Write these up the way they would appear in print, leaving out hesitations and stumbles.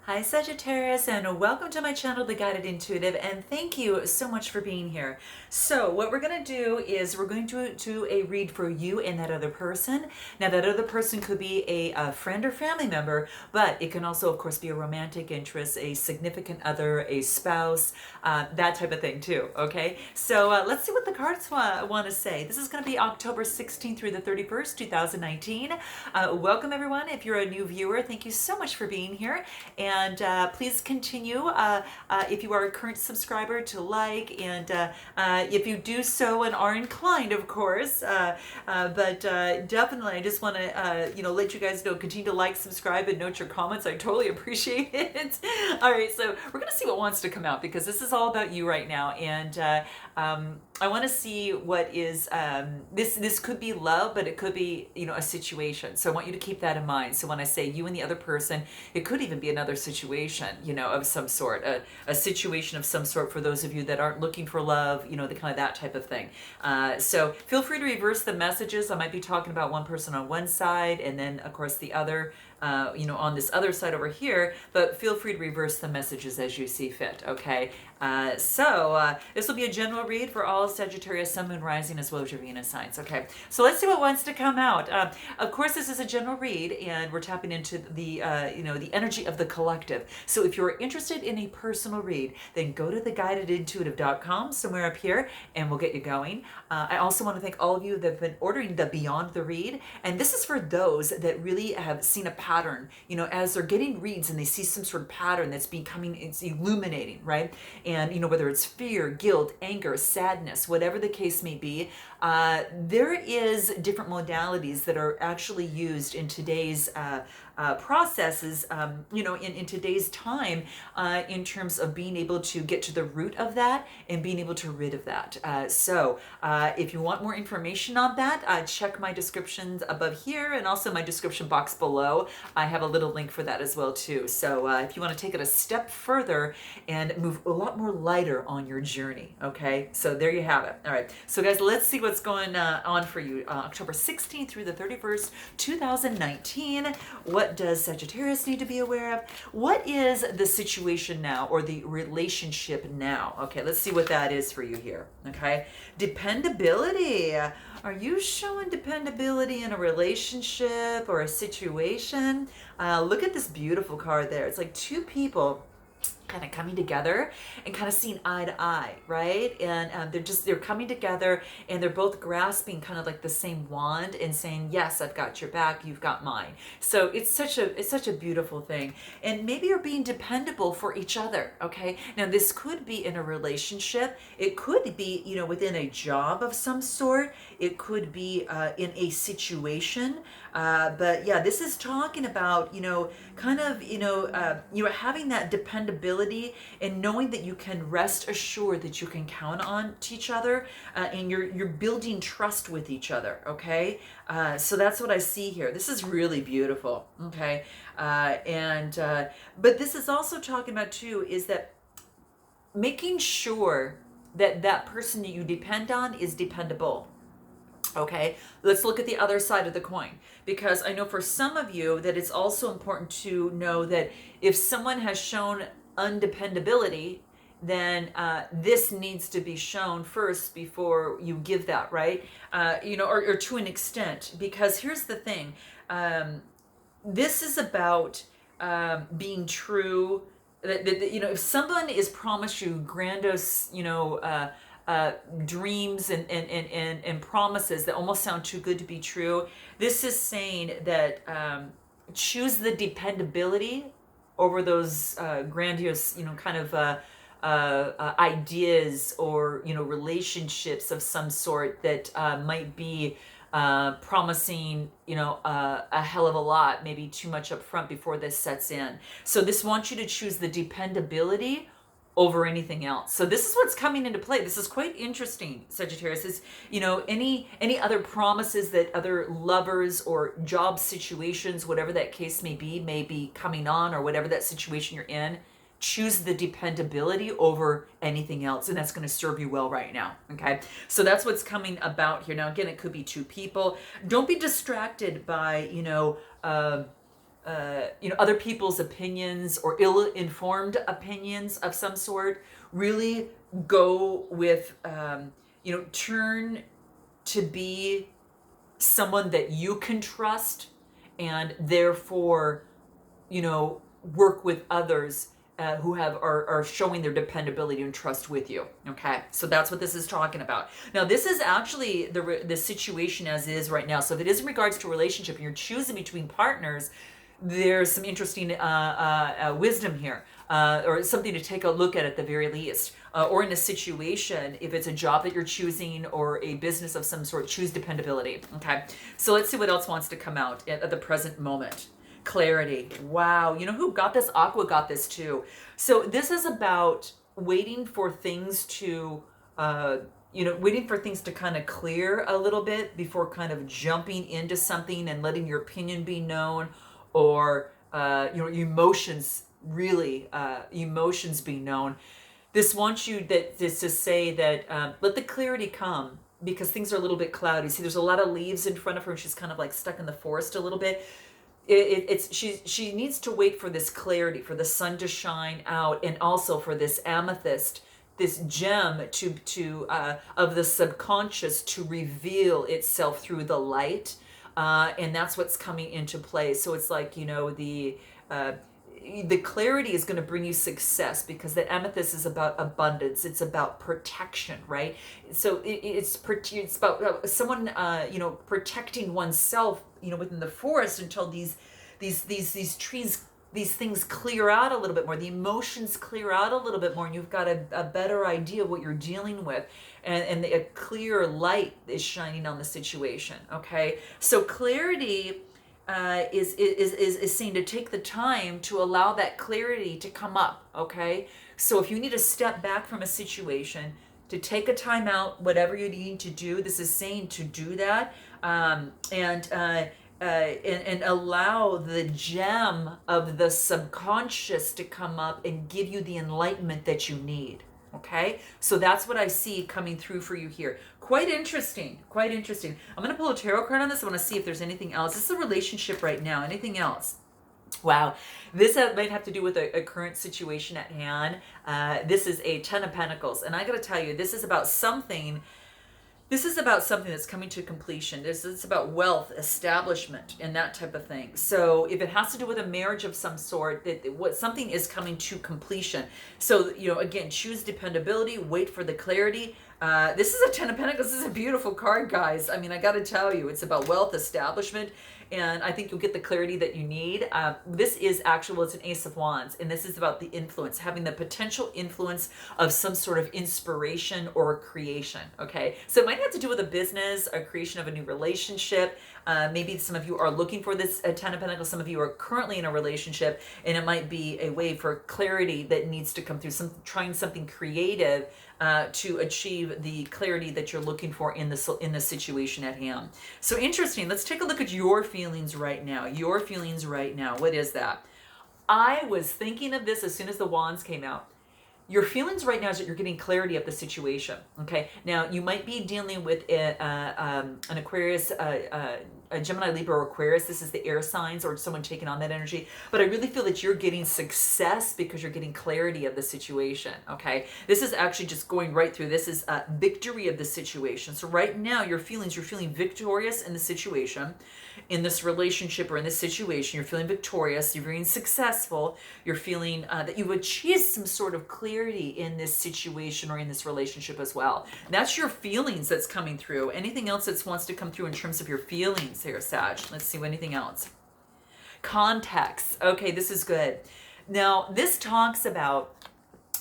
Hi Sagittarius, and welcome to my channel, The Guided Intuitive, and thank you so much for being here. So what we're going to do is we're going to do a read for you and that other person. Now that other person could be a friend or family member, but it can also of course be a romantic interest, a significant other, a spouse, that type of thing too, okay? So let's see what the cards want to say. This is going to be October 16th through the 31st, 2019. Welcome everyone. If you're a new viewer, thank you so much for being here. And please continue, if you are a current subscriber, to like, and if you do so and are inclined, of course. But definitely, I just want to, let you guys know, continue to like, subscribe, and note your comments. I totally appreciate it. All right, so we're going to see what wants to come out, because this is all about you right now. And I want to see what is, this could be love, but it could be, a situation. So I want you to keep that in mind. So when I say you and the other person, it could even be another situation, of some sort, a situation of some sort for those of you that aren't looking for love, the kind of that type of thing. So feel free to reverse the messages. I might be talking about one person on one side and then of course the other, on this other side over here, but feel free to reverse the messages as you see fit, okay? So this will be a general read for all Sagittarius, Sun, Moon, Rising, as well as your Venus signs, okay? So let's see what wants to come out. Of course, this is a general read, and we're tapping into the, the energy of the collective. So if you're interested in a personal read, then go to theguidedintuitive.com, somewhere up here, and we'll get you going. I also want to thank all of you that have been ordering the Beyond the Read, and this is for those that really have seen a pattern, as they're getting reads and they see some sort of pattern that's becoming, it's illuminating, right? And, whether it's fear, guilt, anger, sadness, whatever the case may be, there is different modalities that are actually used in today's processes, in today's time, in terms of being able to get to the root of that and being able to rid of that. So if you want more information on that, check my descriptions above here and also my description box below. I have a little link for that as well too. So if you want to take it a step further and move a lot more lighter on your journey, okay? So there you have it. All right. So guys, let's see what's going on for you. October 16th through the 31st, 2019. What does Sagittarius need to be aware of? What is the situation now, or the relationship now? Okay, let's see what that is for you here. Okay, dependability. Are you showing dependability in a relationship or a situation? Look at this beautiful card there. It's like two people kind of coming together and kind of seeing eye to eye, right? And they're coming together, and they're both grasping kind of like the same wand and saying, yes, I've got your back, you've got mine. So it's such a beautiful thing. And maybe you're being dependable for each other, okay? Now this could be in a relationship, it could be, within a job of some sort, it could be in a situation, but yeah, this is talking about, kind of, having that dependability and knowing that you can rest assured that you can count on to each other, and you're building trust with each other, okay? So that's what I see here. This is really beautiful, okay? But this is also talking about too, is that making sure that that person that you depend on is dependable. Okay, let's look at the other side of the coin, because I know for some of you that it's also important to know that if someone has shown undependability, then this needs to be shown first before you give that, right? Or to an extent, because here's the thing, this is about being true. That if someone is promised you grandiose, dreams and promises that almost sound too good to be true, this is saying that choose the dependability over those grandiose, kind of ideas or relationships of some sort that might be promising, a hell of a lot, maybe too much up front before this sets in. So this wants you to choose the dependability over anything else. So this is what's coming into play. This is quite interesting, Sagittarius. Is any other promises that other lovers or job situations, whatever that case may be coming on, or whatever that situation you're in. Choose the dependability over anything else, and that's going to serve you well right now. Okay, so that's what's coming about here. Now again, it could be two people. Don't be distracted by other people's opinions or ill-informed opinions of some sort. Really go with, turn to be someone that you can trust, and therefore, work with others who are showing their dependability and trust with you. Okay, so that's what this is talking about. Now, this is actually the situation as is right now. So if it is in regards to a relationship and you're choosing between partners, there's some interesting wisdom here, or something to take a look at the very least. Or in a situation, if it's a job that you're choosing or a business of some sort, choose dependability. Okay, so let's see what else wants to come out at the present moment. Clarity. Wow. You know who got this? Aqua got this too. So this is about waiting for things to, waiting for things to kind of clear a little bit before kind of jumping into something and letting your opinion be known, or, emotions, really, emotions be known. This wants you this to say that, let the clarity come, because things are a little bit cloudy. See, there's a lot of leaves in front of her and she's kind of like stuck in the forest a little bit. She needs to wait for this clarity, for the sun to shine out, and also for this amethyst, this gem to of the subconscious to reveal itself through the light, and that's what's coming into play. So it's like, the clarity is going to bring you success, because the amethyst is about abundance. It's about protection, right? So it's about someone, protecting oneself, within the forest, until these trees, these things clear out a little bit more, the emotions clear out a little bit more, and you've got a better idea of what you're dealing with, and a clear light is shining on the situation. Okay, so clarity is seen to take the time to allow that clarity to come up. Okay, so if you need to step back from a situation, to take a time out, whatever you need to do, this is saying to do that, and allow the gem of the subconscious to come up and give you the enlightenment that you need. Okay, so that's what I see coming through for you here. Quite interesting, quite interesting. I'm going to pull a tarot card on this. I want to see if there's anything else. This is a relationship right now. Anything else? Wow, this might have to do with a current situation at hand. This is a Ten of Pentacles, and I got to tell you, this is about something. This is about something that's coming to completion. It's about wealth, establishment, and that type of thing. So if it has to do with a marriage of some sort, that something is coming to completion. So, again, choose dependability, wait for the clarity. This is a Ten of Pentacles. This is a beautiful card, guys. I mean, I got to tell you, it's about wealth, establishment, and I think you'll get the clarity that you need. This is it's an Ace of Wands, and this is about the influence, having the potential influence of some sort of inspiration or creation. Okay, so it might have to do with a business, a creation of a new relationship. Maybe some of you are looking for this Ten of Pentacles. Some of you are currently in a relationship, and it might be a way for clarity that needs to come through. Trying something creative to achieve the clarity that you're looking for in the situation at hand. So interesting. Let's take a look at your feelings right now. Your feelings right now. What is that? I was thinking of this as soon as the wands came out. Your feelings right now is that you're getting clarity of the situation. Okay. Now you might be dealing with an Aquarius, a Gemini, Libra, or Aquarius. This is the air signs, or someone taking on that energy. But I really feel that you're getting success because you're getting clarity of the situation. Okay. This is actually just going right through. This is victory of the situation. So right now, your feelings, you're feeling victorious in the situation, in this relationship, or in this situation. You're feeling victorious. You're feeling successful. You're feeling that you've achieved some sort of clarity in this situation or in this relationship as well. That's your feelings that's coming through. Anything else that wants to come through in terms of your feelings here, Sag? Let's see, anything else. Context. Okay, this is good. Now, this talks about,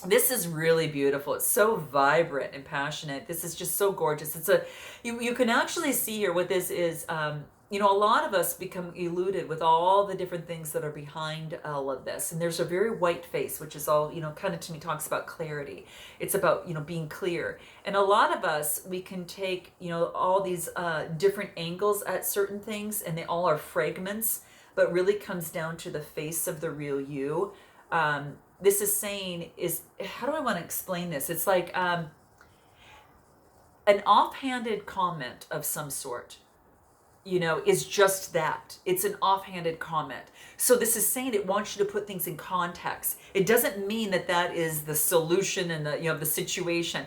this is really beautiful. It's so vibrant and passionate. This is just so gorgeous. You can actually see here what this is. A lot of us become eluded with all the different things that are behind all of this. And there's a very white face, which is all, kind of to me talks about clarity. It's about, being clear. And a lot of us, we can take, all these different angles at certain things, and they all are fragments, but really comes down to the face of the real you. This is saying how do I want to explain this? It's like an offhanded comment of some sort. is just that. It's an offhanded comment. So this is saying it wants you to put things in context. It doesn't mean that that is the solution and the situation.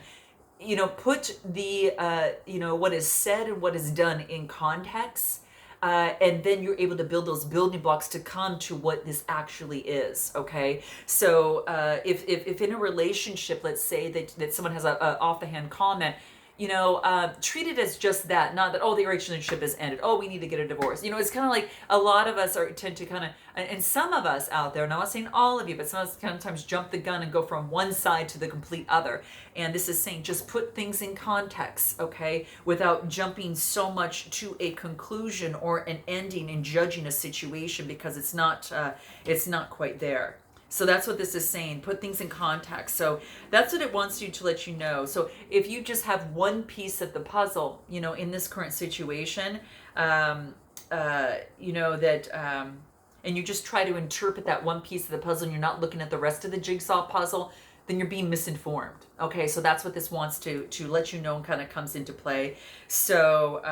Put the what is said and what is done in context, and then you're able to build those building blocks to come to what this actually is. Okay, so if in a relationship, let's say that someone has a off the hand comment, treat it as just that, not that, oh, the relationship is ended, oh, we need to get a divorce. It's kind of like a lot of us tend to kind of, and some of us out there, and I'm not saying all of you, but some of us sometimes jump the gun and go from one side to the complete other. And this is saying just put things in context, okay, without jumping so much to a conclusion or an ending and judging a situation, because it's not quite there. So that's what this is saying. Put things in context. So that's what it wants you to let you know. So if you just have one piece of the puzzle, in this current situation, and you just try to interpret that one piece of the puzzle and you're not looking at the rest of the jigsaw puzzle, then you're being misinformed. Okay, so that's what this wants to let you know and kind of comes into play. So,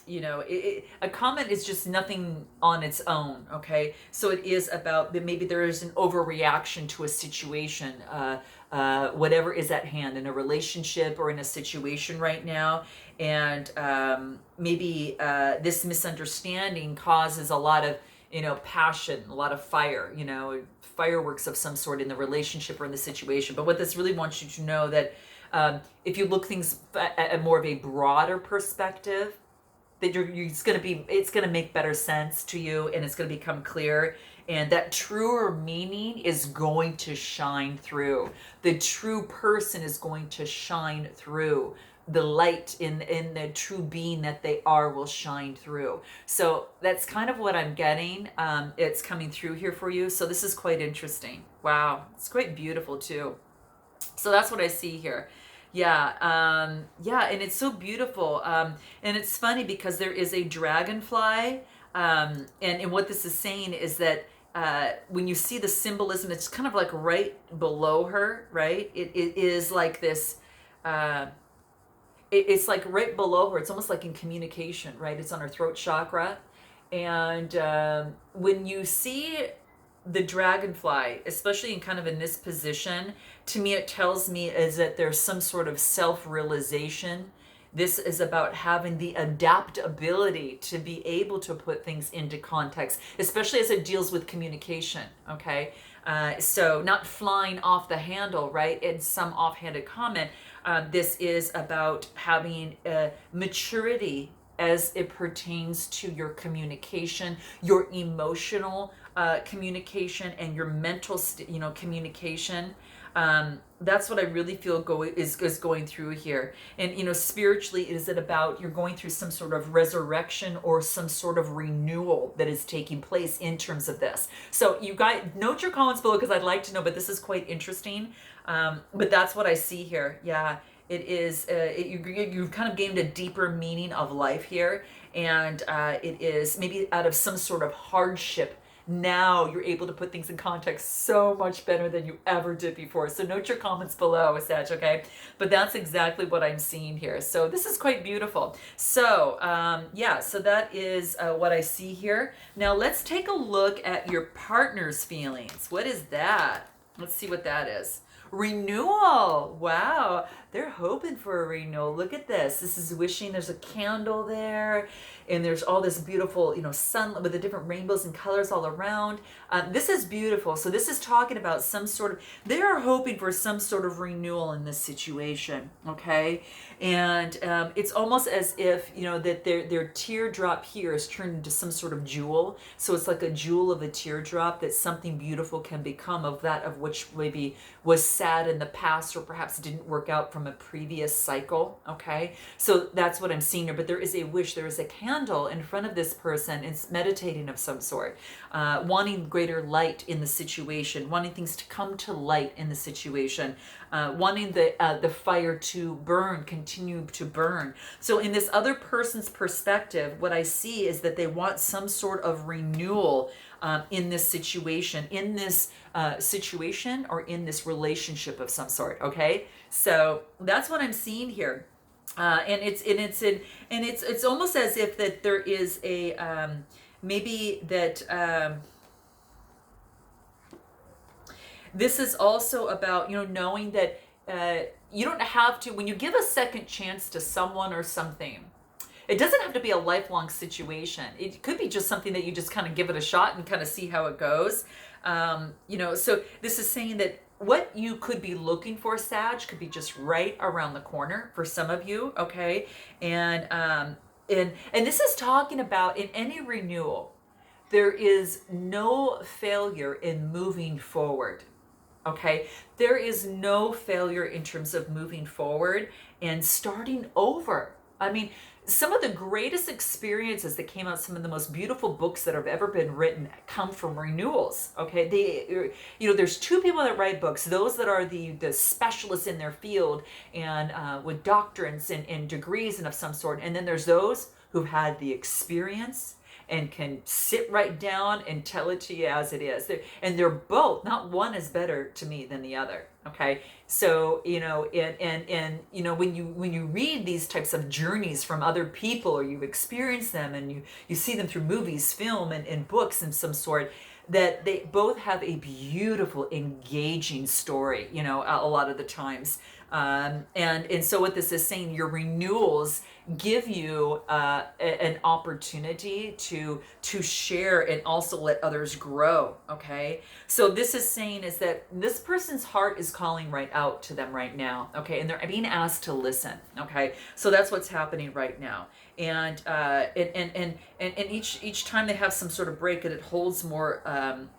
a comment is just nothing on its own. Okay, so it is about that maybe there is an overreaction to a situation, whatever is at hand in a relationship or in a situation right now, and maybe this misunderstanding causes a lot of passion, a lot of fire, fireworks of some sort in the relationship or in the situation. But what this really wants you to know that if you look things at more of a broader perspective, that it's going to make better sense to you, and it's going to become clear, and that truer meaning is going to shine through. The true person is going to shine through. The light in the true being that they are will shine through. So that's kind of what I'm getting. It's coming through here for you. So this is quite interesting. Wow, it's quite beautiful too. So that's what I see here. Yeah, and it's so beautiful. And it's funny because there is a dragonfly, and what this is saying is that when you see the symbolism, it's kind of like right below her, right? It is like this. It's like right below her. It's almost like in communication, right? It's on her throat chakra, and when you see the dragonfly, especially in kind of in this position, to me it tells me is that there's some sort of self-realization. This is about having the adaptability to be able to put things into context, especially as it deals with communication, okay? So not flying off the handle, right, in some offhanded comment. This is about having maturity as it pertains to your communication, your emotional communication, and your mental communication. That's what I really feel is going through here. And spiritually, is it about you're going through some sort of resurrection or some sort of renewal that is taking place in terms of this. So you guys note your comments below, because I'd like to know, but this is quite interesting. But that's what I see here. Yeah, it is. You've kind of gained a deeper meaning of life here, and it is maybe out of some sort of hardship. Now you're able to put things in context so much better than you ever did before. So note your comments below, Sag, okay? But that's exactly what I'm seeing here. So this is quite beautiful. So so that is what I see here. Now let's take a look at your partner's feelings. What is that? Let's see what that is. Renewal. Wow, they're hoping for a renewal. Look at this. This is wishing. There's a candle there, and there's all this beautiful, sun with the different rainbows and colors all around. This is beautiful. So this is talking about some sort of, they are hoping for some sort of renewal in this situation, okay? And it's almost as if, that their teardrop here is turned into some sort of jewel. So it's like a jewel of a teardrop, that something beautiful can become of that of which maybe was sad in the past, or perhaps didn't work out from a previous cycle, okay? So that's what I'm seeing here. But there is a wish, there is a candle in front of this person. It's meditating of some sort, wanting greater light in the situation, wanting things to come to light in the situation, wanting the fire to burn, continue to burn. So in this other person's perspective, what I see is that they want some sort of renewal in this situation, or in this relationship of some sort, okay? So that's what I'm seeing here. It's almost as if that there is a maybe that this is also about, knowing that you don't have to, when you give a second chance to someone or something, it doesn't have to be a lifelong situation. It could be just something that you just kind of give it a shot and kind of see how it goes. So this is saying that what you could be looking for, Sag, could be just right around the corner for some of you, okay? And this is talking about in any renewal, there is no failure in moving forward. Okay, there is no failure in terms of moving forward and starting over. I mean, some of the greatest experiences that came out, some of the most beautiful books that have ever been written come from renewals. Okay, there's two people that write books: those that are the specialists in their field and with doctrines and degrees and of some sort, and then there's those who've had the experience and can sit right down and tell it to you as it is. They're both, not one is better to me than the other. Okay, so when you read these types of journeys from other people, or you've experienced them and you see them through movies, film, and books of some sort, that they both have a beautiful, engaging story. A lot of the times. And so what this is saying, your renewals give you an opportunity to share and also let others grow. Okay, so this is saying is that this person's heart is calling right out to them right now. Okay, and they're being asked to listen. Okay, so that's what's happening right now. And each time they have some sort of break, and it holds more.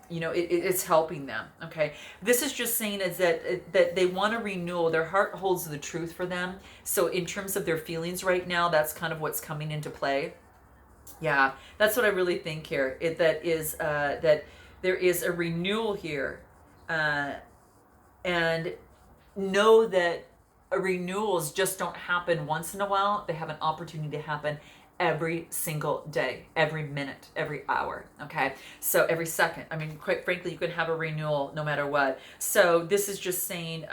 It's helping them. Okay, this is just saying is that they want to renew. Their heart holds the truth for them. So in terms of their feelings right now, that's kind of what's coming into play. Yeah, that's what I really think here. That there is a renewal here, and know that renewals just don't happen once in a while. They have an opportunity to happen every single day, every minute, every hour. Okay, so every second. I mean, quite frankly, you can have a renewal no matter what. So this is just saying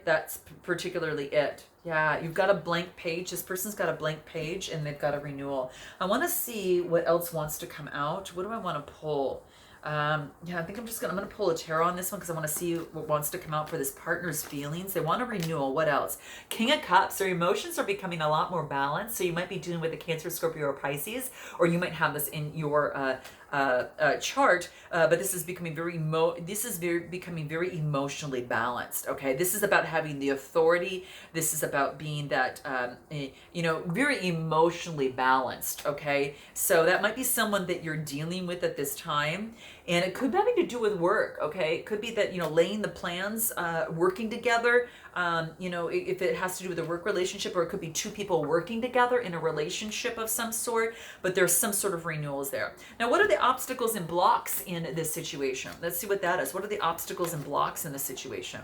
that's particularly it. Yeah, you've got a blank page. This person's got a blank page and they've got a renewal. I want to see what else wants to come out. What do I want to pull? I think I'm going to pull a tarot on this one because I want to see what wants to come out for this partner's feelings. They want a renewal. What else? King of Cups. Their emotions are becoming a lot more balanced. So you might be dealing with a Cancer, Scorpio, or Pisces, or you might have this in your chart, but this is becoming becoming very emotionally balanced. Okay, this is about having the authority. This is about being that very emotionally balanced. Okay, so that might be someone that you're dealing with at this time, and it could have anything to do with work. Okay, it could be that laying the plans, working together. If it has to do with a work relationship, or it could be two people working together in a relationship of some sort, but there's some sort of renewals there. Now, what are the obstacles and blocks in this situation? Let's see what that is. What are the obstacles and blocks in this situation?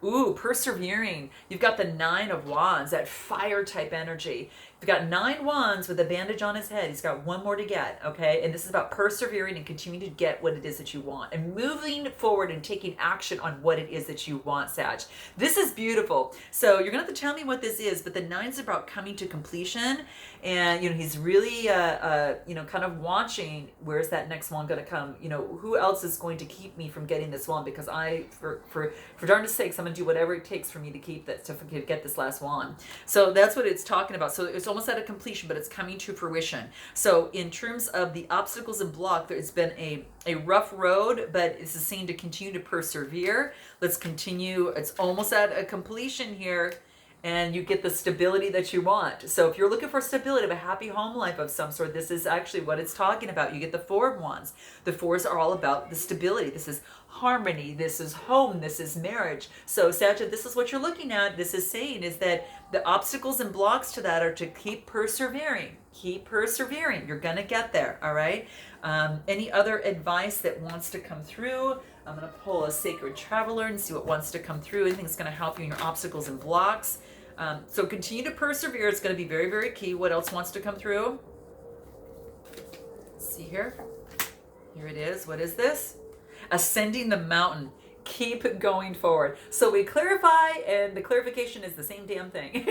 Ooh, persevering. You've got the 9 of Wands, that fire type energy. You've got 9 wands with a bandage on his head. He's got one more to get, okay? And this is about persevering and continuing to get what it is that you want and moving forward and taking action on what it is that you want, Sag. This is beautiful. So you're going to have to tell me what this is, but the 9's about coming to completion. And, he's really, kind of watching, where's that next one going to come? Who else is going to keep me from getting this one? Because for darnest sakes, I'm going to do whatever it takes for me to keep that, to get this last one. So that's what it's talking about. So it's almost at a completion, but it's coming to fruition. So in terms of the obstacles and block, it's been a rough road, but it's a scene to continue to persevere. Let's continue. It's almost at a completion here, and you get the stability that you want. So if you're looking for stability of a happy home life of some sort, this is actually what it's talking about. You get the 4 of Wands. The 4s are all about the stability. This is harmony. This is home. This is marriage. So Sagittarius, this is what you're looking at. This is saying is that the obstacles and blocks to that are to keep persevering. Keep persevering. You're going to get there. All right. Any other advice that wants to come through? I'm going to pull a Sacred Traveler and see what wants to come through. Anything that's going to help you in your obstacles and blocks. So continue to persevere. It's going to be very, very key. What else wants to come through? Let's see here. Here it is. What is this? Ascending the mountain. keep going forward. So we clarify, and the clarification is the same damn thing.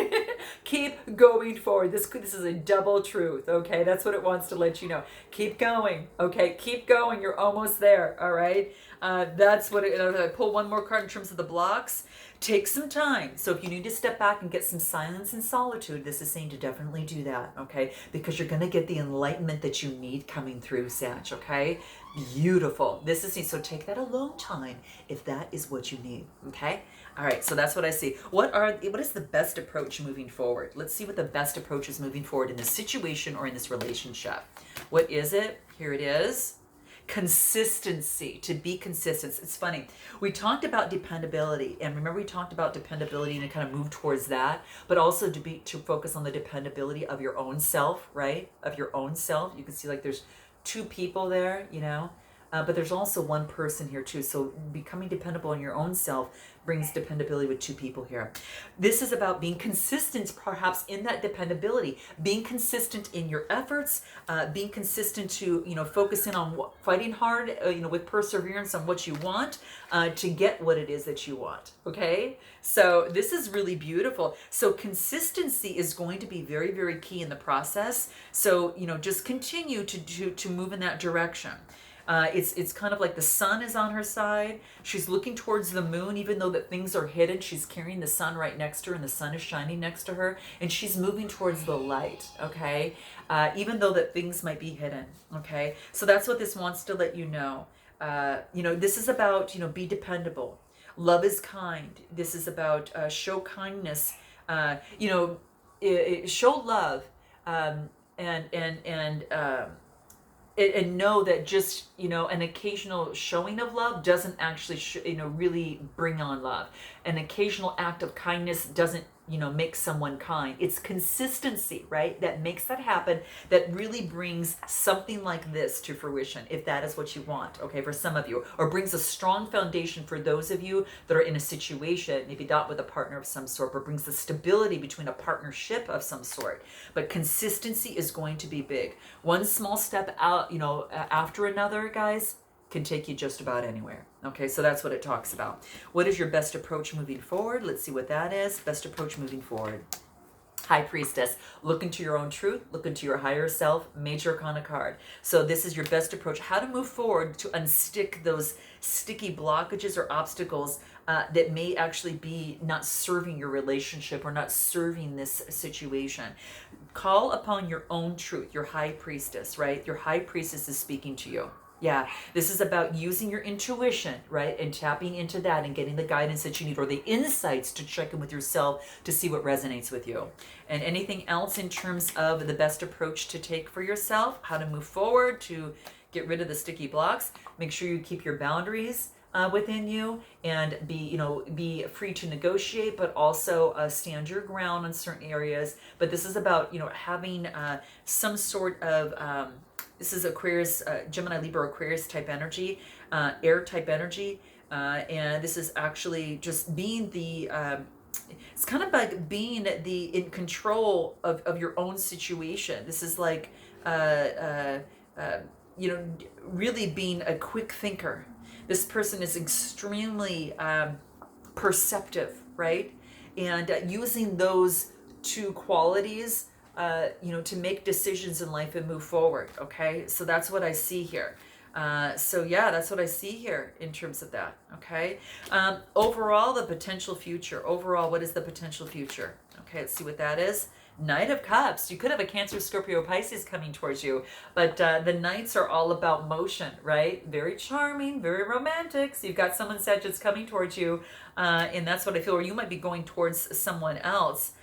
Keep going forward. This is a double truth, okay? That's what it wants to let you know. Keep going, okay? Keep going. You're almost there, all right? That's what I pull one more card in terms of the blocks. Take some time. So if you need to step back and get some silence and solitude, this is saying to definitely do that, okay? Because you're going to get the enlightenment that you need coming through, Sag, okay? Beautiful. This is, so take that alone time if that is what you need, okay? All right, so that's what I see. What is the best approach moving forward? Let's see what the best approach is moving forward in this situation or in this relationship. What is it? Here it is. Consistency, to be consistent. It's funny. We talked about dependability, and remember we talked about dependability and kind of move towards that, but also to focus on the dependability of your own self, right? Of your own self. You can see like there's two people there, you know, but there's also one person here too. So becoming dependable on your own self brings dependability with two people here. This is about being consistent, perhaps in that dependability, being consistent in your efforts, being consistent to, you know, focusing on fighting hard, you know, with perseverance on what you want to get what it is that you want. Okay. So this is really beautiful. So consistency is going to be very, very key in the process. So, you know, just continue to move in that direction. It's kind of like the sun is on her side. She's looking towards the moon, even though that things are hidden. She's carrying the sun right next to her, and the sun is shining next to her, and she's moving towards the light. Okay, even though that things might be hidden. Okay, so that's what this wants to let you know. You know, this is about, you know, be dependable. Love is kind. This is about show kindness. You know, show love, and know that just, you know, an occasional showing of love doesn't actually you know, really bring on love. An occasional act of kindness doesn't, you know, make someone kind. It's consistency, right, that makes that happen, that really brings something like this to fruition, if that is what you want, okay, for some of you, or brings a strong foundation for those of you that are in a situation, maybe not with a partner of some sort, but brings the stability between a partnership of some sort. But consistency is going to be big. One small step out, you know, after another, guys, can take you just about anywhere. Okay, so that's what it talks about. What is your best approach moving forward? Let's see what that is. Best approach moving forward. High Priestess, look into your own truth, look into your higher self, Major Arcana card. So this is your best approach, how to move forward to unstick those sticky blockages or obstacles that may actually be not serving your relationship or not serving this situation. Call upon your own truth, your High Priestess, right? Your High Priestess is speaking to you. Yeah, this is about using your intuition, right? And tapping into that and getting the guidance that you need, or the insights to check in with yourself to see what resonates with you. And anything else in terms of the best approach to take for yourself, how to move forward, to get rid of the sticky blocks. Make sure you keep your boundaries within you, and be free to negotiate, but also stand your ground on certain areas. But this is about, you know, having some sort of this is Aquarius, Gemini, Libra, Aquarius type energy, air type energy. And this is actually just being the, it's kind of like being in control of your own situation. This is like, you know, really being a quick thinker. This person is extremely perceptive, right? And using those two qualities you know, to make decisions in life and move forward. Okay, so that's what I see here. So yeah, that's what I see here in terms of that. Okay, overall, the potential future. Overall, what is the potential future? Okay, let's see what that is. Knight of Cups. You could have a Cancer, Scorpio, Pisces coming towards you, but the Knights are all about motion, right? Very charming, very romantic. So you've got someone, Sag, that's coming towards you, and that's what I feel. Or you might be going towards someone else.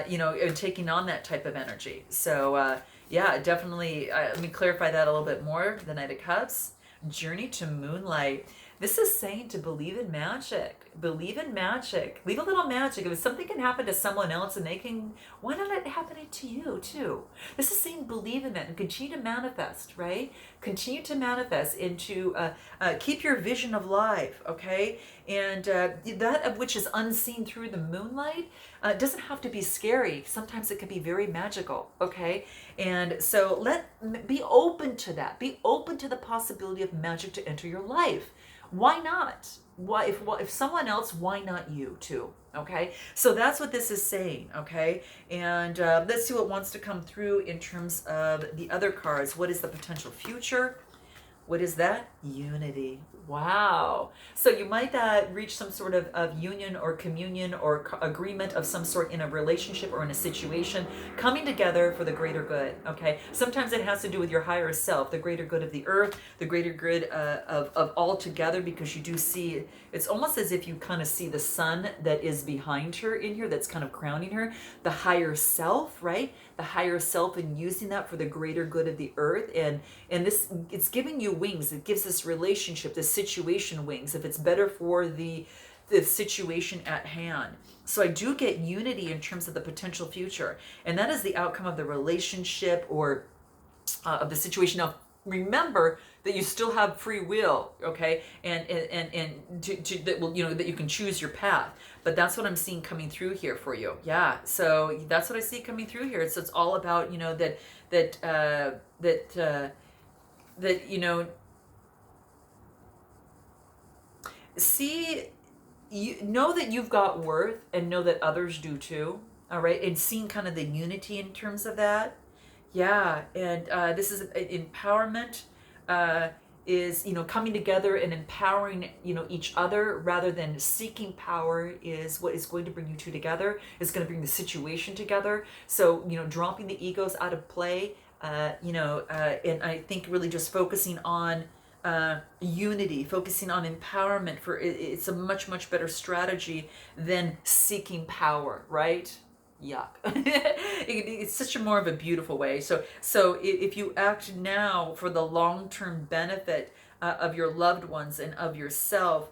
You know, taking on that type of energy. So yeah, definitely, let me clarify that a little bit more. The Knight of Cups, journey to moonlight. This is saying to believe in magic. Believe in magic. Leave a little magic. If something can happen to someone else and they can, why not it happening to you too? This is saying believe in it and continue to manifest, right? Continue to manifest into, keep your vision of life, okay? And that of which is unseen through the moonlight doesn't have to be scary. Sometimes it can be very magical, okay? And so be open to that. Be open to the possibility of magic to enter your life. Why not? if someone else, why not you too? Okay, so that's what this is saying. Okay, and let's see what wants to come through in terms of the other cards. What is the potential future? What is that? Unity. Wow. So you might reach some sort of union or communion or agreement of some sort in a relationship or in a situation, coming together for the greater good. Okay. Sometimes it has to do with your higher self, the greater good of the earth, the greater good of all together, because you do see, it's almost as if you kind of see the sun that is behind her in here, that's kind of crowning her, the higher self, right? The higher self, and using that for the greater good of the earth. And this, it's giving you wings. It gives this relationship, this situation, wings, if it's better for the situation at hand. So I do get unity in terms of the potential future, and that is the outcome of the relationship or of the situation. Now remember that you still have free will, okay, and to that will, you know, that you can choose your path. But that's what I'm seeing coming through here for you. Yeah, so that's what I see coming through here. So it's all about, you know, that you know, see, you know that you've got worth, and know that others do too. All right, and seeing kind of the unity in terms of that. Yeah, and this is empowerment. Is, you know, coming together and empowering, you know, each other rather than seeking power is what is going to bring you two together. It's going to bring the situation together. So, you know, dropping the egos out of play, and I think really just focusing on unity, focusing on empowerment, for it's a much, much better strategy than seeking power, right? Yuck. It's such a more of a beautiful way. So if you act now for the long-term benefit of your loved ones and of yourself,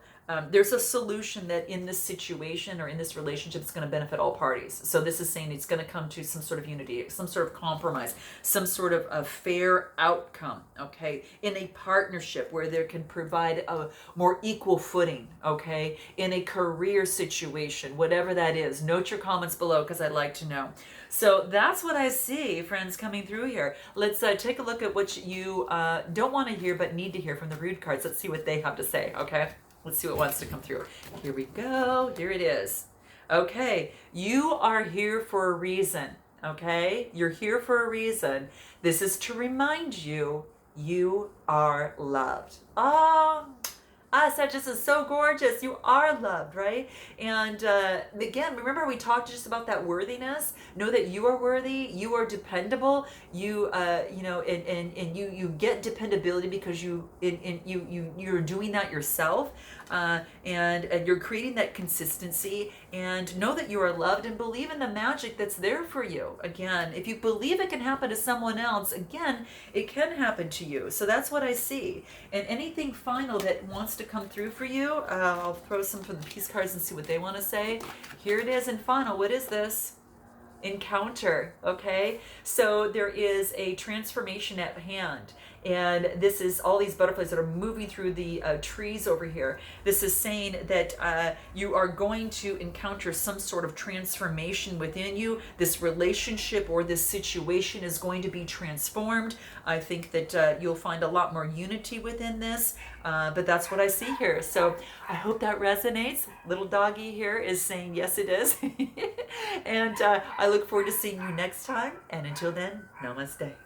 there's a solution that in this situation or in this relationship is going to benefit all parties. So this is saying it's going to come to some sort of unity, some sort of compromise, some sort of a fair outcome, okay, in a partnership where there can provide a more equal footing, okay, in a career situation, whatever that is. Note your comments below, because I'd like to know. So that's what I see, friends, coming through here. Let's take a look at what you don't want to hear but need to hear from the Rude cards. Let's see what they have to say, okay? Let's see what wants to come through. Here we go. Here it is. Okay, you are here for a reason, okay? You're here for a reason. This is to remind you, you are loved. Sagittarius is so gorgeous. You are loved, right? And again, remember we talked just about that worthiness. Know that you are worthy. You are dependable. You you get dependability because you're doing that yourself, and you're creating that consistency. And know that you are loved, and believe in the magic that's there for you. Again, if you believe it can happen to someone else, again, it can happen to you. So that's what I see. And anything final that wants to come through for you, I'll throw some from the peace cards and see what they want to say. Here it is in final. What is this? Encounter. Okay, so there is a transformation at hand, and this is all these butterflies that are moving through the trees over here. This is saying that you are going to encounter some sort of transformation within you. This relationship or this situation is going to be transformed. I think that you'll find a lot more unity within this, but that's what I see here. So I hope that resonates. Little doggy here is saying yes, it is. And I look forward to seeing you next time, and until then, namaste.